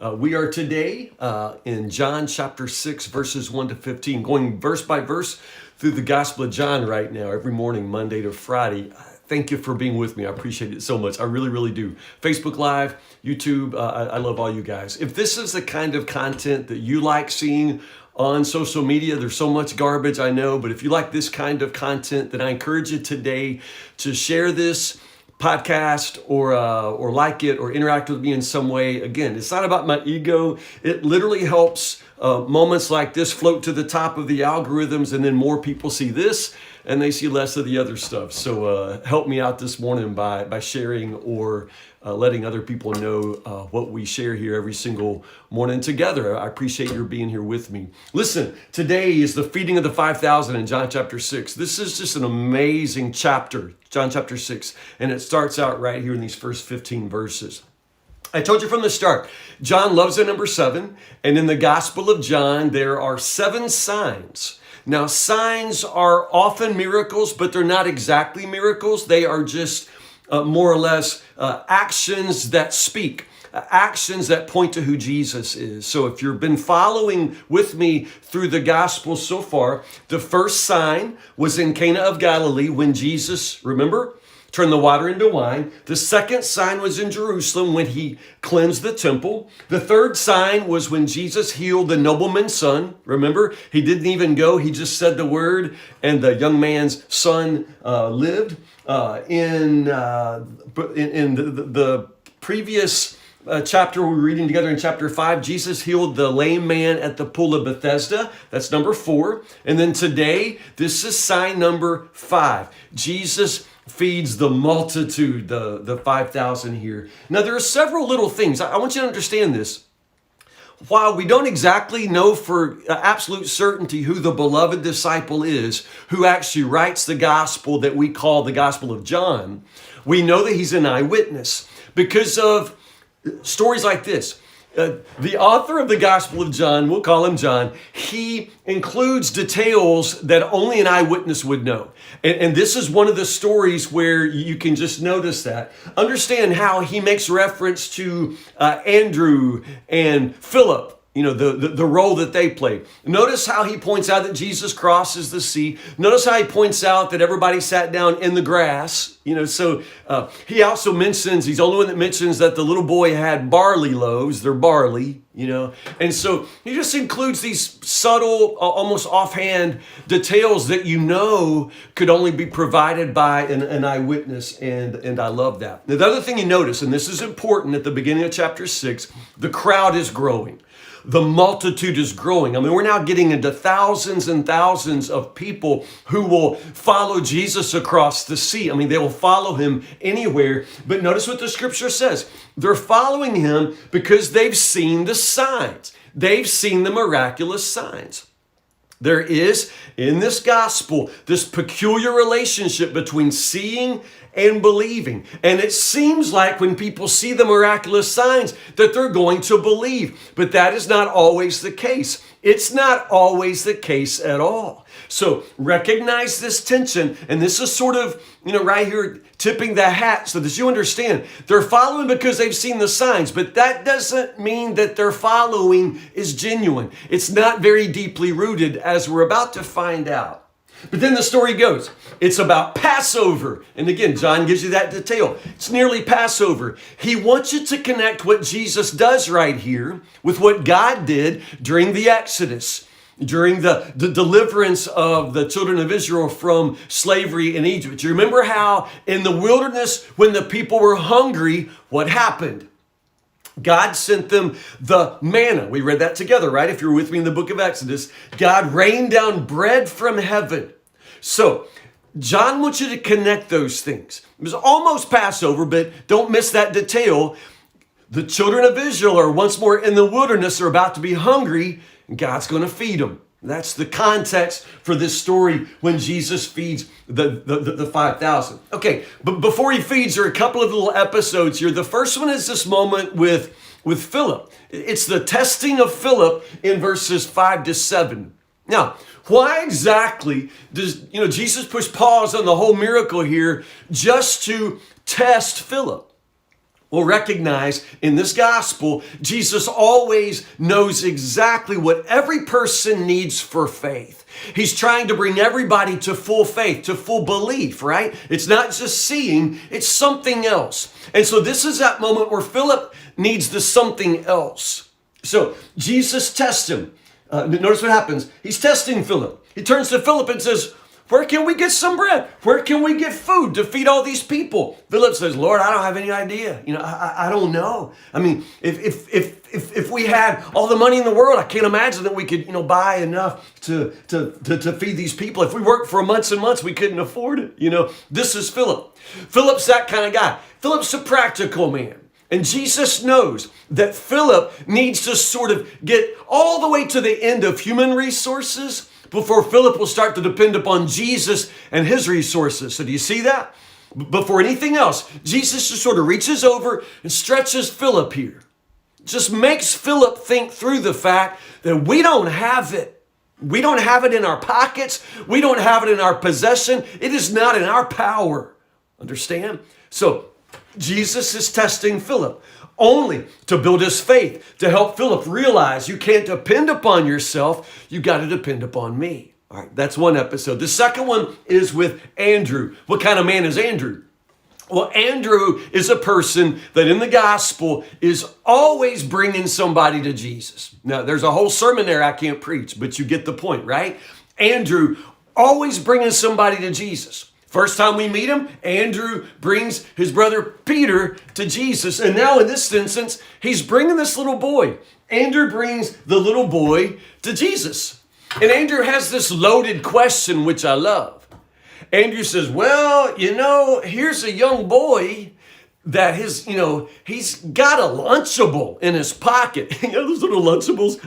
We are today in John chapter 6, verses 1 to 15, going verse by verse through the Gospel of John right now, every morning, Monday to Friday. Thank you for being with me. I appreciate it so much. I really, really do. Facebook Live, YouTube, I love all you guys. If this is the kind of content that you like seeing on social media, there's so much garbage, I know, but if you like this kind of content, then I encourage you today to share this podcast or like it or interact with me in some way. Again, it's not about my ego. It literally helps moments like this float to the top of the algorithms, and then more people see this and they see less of the other stuff. So help me out this morning by sharing or letting other people know what we share here every single morning together. I appreciate your being here with me. Listen, today is the feeding of the 5,000 in John chapter 6. This is just an amazing chapter, John chapter 6, and it starts out right here in these first 15 verses. I told you from the start, John loves the number 7, and in the Gospel of John, there are 7 signs. Now, signs are often miracles, but they're not exactly miracles. They are just more or less actions that speak, actions that point to who Jesus is. So if you've been following with me through the gospel so far, the first sign was in Cana of Galilee when Jesus, remember, turned the water into wine. The second sign was in Jerusalem when he cleansed the temple. The third sign was when Jesus healed the nobleman's son. Remember, he didn't even go. He just said the word, and the young man's son lived. In the previous chapter we were reading together in chapter 5, Jesus healed the lame man at the pool of Bethesda. That's number 4. And then today, this is sign number 5. Jesus feeds the multitude, the 5,000 here. Now, there are several little things. I want you to understand this. While we don't exactly know for absolute certainty who the beloved disciple is, who actually writes the gospel that we call the Gospel of John, we know that he's an eyewitness because of stories like this. The author of the Gospel of John, we'll call him John, he includes details that only an eyewitness would know. And this is one of the stories where you can just notice that. Understand how he makes reference to Andrew and Philip, you know, the role that they play. Notice how he points out that Jesus crosses the sea. Notice how he points out that everybody sat down in the grass. You know, so he also mentions, he's the only one that mentions that the little boy had barley loaves. They're barley, you know. And so he just includes these subtle, almost offhand details that you know could only be provided by an eyewitness. And I love that. Now, the other thing you notice, and this is important at the beginning of chapter 6, the crowd is growing. The multitude is growing. I mean, we're now getting into thousands and thousands of people who will follow Jesus across the sea. I mean, they will follow him anywhere. But notice what the scripture says. They're following him because they've seen the signs. They've seen the miraculous signs. There is, in this gospel, this peculiar relationship between seeing and believing. And it seems like when people see the miraculous signs that they're going to believe. But that is not always the case. It's not always the case at all. So recognize this tension. And this is sort of, you know, right here, tipping the hat so that you understand. They're following because they've seen the signs. But that doesn't mean that their following is genuine. It's not very deeply rooted, as we're about to find out. But then the story goes, it's about Passover. And again, John gives you that detail. It's nearly Passover. He wants you to connect what Jesus does right here with what God did during the Exodus, during the deliverance of the children of Israel from slavery in Egypt. Do you remember how in the wilderness, when the people were hungry, what happened? God sent them the manna. We read that together, right? If you're with me in the book of Exodus, God rained down bread from heaven. So John wants you to connect those things. It was almost Passover, but don't miss that detail. The children of Israel are once more in the wilderness. They're about to be hungry, and God's going to feed them. That's the context for this story when Jesus feeds the 5,000. Okay, but before he feeds, there are a couple of little episodes here. The first one is this moment with Philip. It's the testing of Philip in verses 5 to 7. Now, why exactly does Jesus push pause on the whole miracle here just to test Philip? Well, recognize in this gospel, Jesus always knows exactly what every person needs for faith. He's trying to bring everybody to full faith, to full belief, right? It's not just seeing, it's something else. And so this is that moment where Philip needs the something else. So Jesus tests him. Notice what happens. He's testing Philip. He turns to Philip and says, where can we get some bread? Where can we get food to feed all these people? Philip says, Lord, I don't have any idea. I don't know. I mean, if we had all the money in the world, I can't imagine that we could, buy enough to feed these people. If we worked for months and months, we couldn't afford it. This is Philip. Philip's that kind of guy. Philip's a practical man. And Jesus knows that Philip needs to sort of get all the way to the end of human resources before Philip will start to depend upon Jesus and his resources. So do you see that? Before anything else, Jesus just sort of reaches over and stretches Philip here. Just makes Philip think through the fact that we don't have it. We don't have it in our pockets. We don't have it in our possession. It is not in our power. Understand? So Jesus is testing Philip only to build his faith, to help Philip realize you can't depend upon yourself. You got to depend upon me. All right, that's one episode. The second one is with Andrew. What kind of man is Andrew? Well, Andrew is a person that in the gospel is always bringing somebody to Jesus. Now, there's a whole sermon there I can't preach, but you get the point, right? Andrew always bringing somebody to Jesus. First time we meet him, Andrew brings his brother Peter to Jesus. And now in this instance, he's bringing this little boy. Andrew brings the little boy to Jesus. And Andrew has this loaded question, which I love. Andrew says, well, here's a young boy that he's got a Lunchable in his pocket. Those little Lunchables,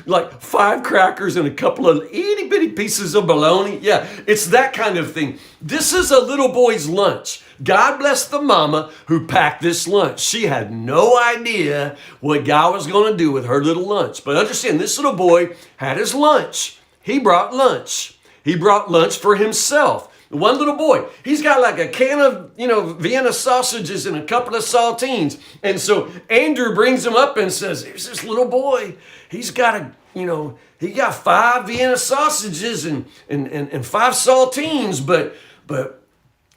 like 5 crackers and a couple of itty bitty pieces of bologna. Yeah, it's that kind of thing. This is a little boy's lunch. God bless the mama who packed this lunch. She had no idea what God was going to do with her little lunch. But understand, this little boy had his lunch. He brought lunch. He brought lunch for himself. One little boy, he's got like a can of, Vienna sausages and a couple of saltines. And so Andrew brings him up and says, here's this little boy. He's got he got 5 Vienna sausages and 5 saltines, but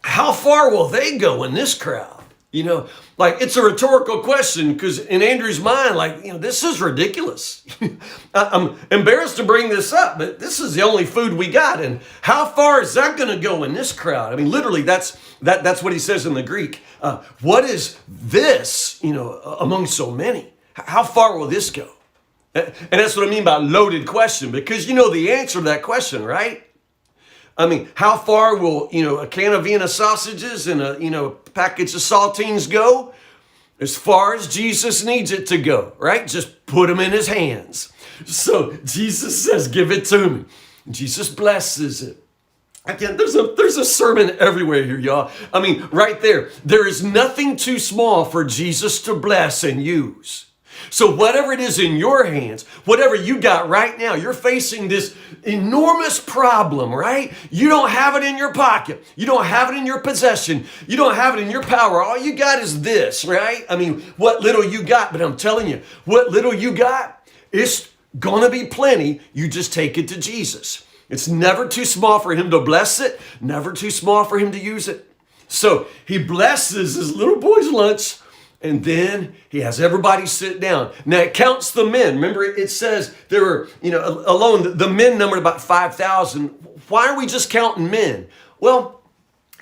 how far will they go in this crowd? It's a rhetorical question because in Andrew's mind, this is ridiculous. I'm embarrassed to bring this up, but this is the only food we got. And how far is that going to go in this crowd? I mean, literally, that's what he says in the Greek. What is this, among so many? How far will this go? And that's what I mean by loaded question, because you know the answer to that question, right? I mean, how far will, a can of Vienna sausages and a package of saltines go? As far as Jesus needs it to go, right? Just put them in his hands. So Jesus says, give it to me. Jesus blesses it. Again, there's a sermon everywhere here, y'all. I mean, right there. There is nothing too small for Jesus to bless and use. So whatever it is in your hands, whatever you got right now, you're facing this enormous problem, right? You don't have it in your pocket. You don't have it in your possession. You don't have it in your power. All you got is this, right? I mean, what little you got, but I'm telling you, what little you got, it's gonna be plenty. You just take it to Jesus. It's never too small for him to bless it, never too small for him to use it. So he blesses his little boy's lunch. And then he has everybody sit down. Now it counts the men. Remember, it says there were, alone, the men numbered about 5,000. Why are we just counting men? Well,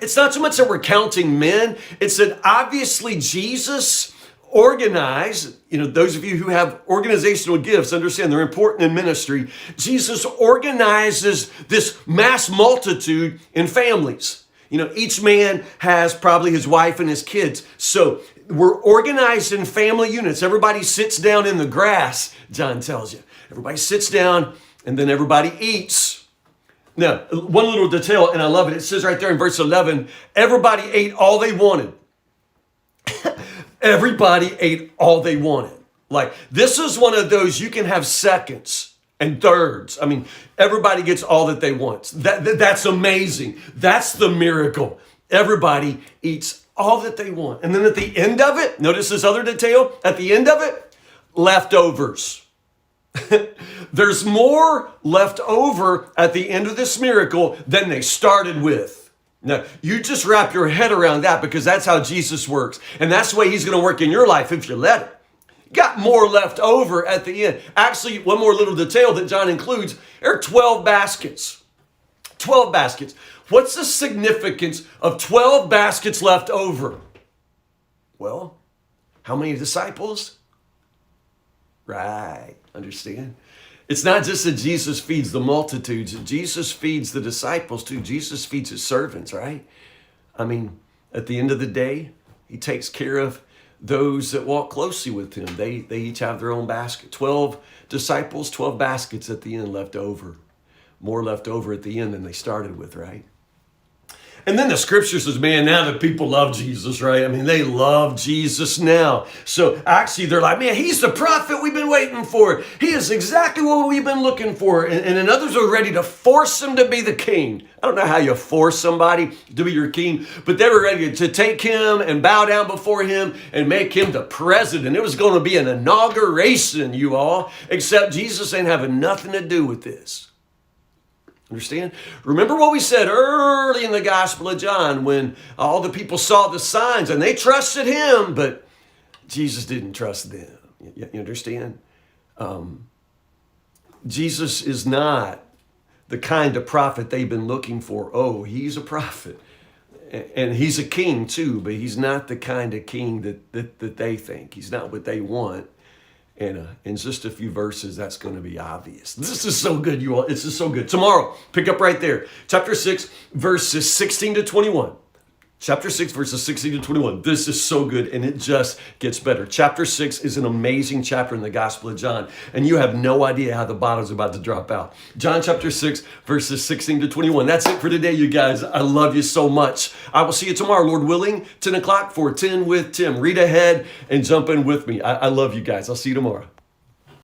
it's not so much that we're counting men. It's that obviously Jesus organized, those of you who have organizational gifts understand they're important in ministry. Jesus organizes this mass multitude in families. Each man has probably his wife and his kids. So we're organized in family units. Everybody sits down in the grass, John tells you. Everybody sits down and then everybody eats. Now, one little detail, and I love it. It says right there in verse 11, everybody ate all they wanted. Everybody ate all they wanted. This is one of those you can have seconds and thirds. I mean, everybody gets all that they want. That's amazing. That's the miracle. Everybody eats all that they want. And then at the end of it, notice this other detail, at the end of it, leftovers. There's more left over at the end of this miracle than they started with. Now, you just wrap your head around that, because that's how Jesus works. And that's the way he's going to work in your life if you let him. Got more left over at the end. Actually, one more little detail that John includes, there are 12 baskets. 12 baskets. What's the significance of 12 baskets left over? Well, how many disciples? Right, understand? It's not just that Jesus feeds the multitudes. Jesus feeds the disciples too. Jesus feeds his servants, right? I mean, at the end of the day, he takes care of those that walk closely with him. They each have their own basket. 12 disciples, 12 baskets at the end left over. More left over at the end than they started with, right? And then the scripture says, man, now that people love Jesus, right? I mean, they love Jesus now. So actually, they're like, man, he's the prophet we've been waiting for. He is exactly what we've been looking for. And then others are ready to force him to be the king. I don't know how you force somebody to be your king, but they were ready to take him and bow down before him and make him the president. It was going to be an inauguration, you all, except Jesus ain't having nothing to do with this. Understand? Remember what we said early in the Gospel of John when all the people saw the signs and they trusted him, but Jesus didn't trust them. You understand? Jesus is not the kind of prophet they've been looking for. Oh, he's a prophet. And he's a king too, but he's not the kind of king that they think. He's not what they want. And in just a few verses, that's going to be obvious. This is so good, you all. This is so good. Tomorrow, pick up right there. Chapter 6, verses 16 to 21. Chapter 6, verses 16 to 21. This is so good, and it just gets better. Chapter 6 is an amazing chapter in the Gospel of John, and you have no idea how the bottom's about to drop out. John chapter 6, verses 16 to 21. That's it for today, you guys. I love you so much. I will see you tomorrow, Lord willing, 10 o'clock for 10 with Tim. Read ahead and jump in with me. I love you guys. I'll see you tomorrow.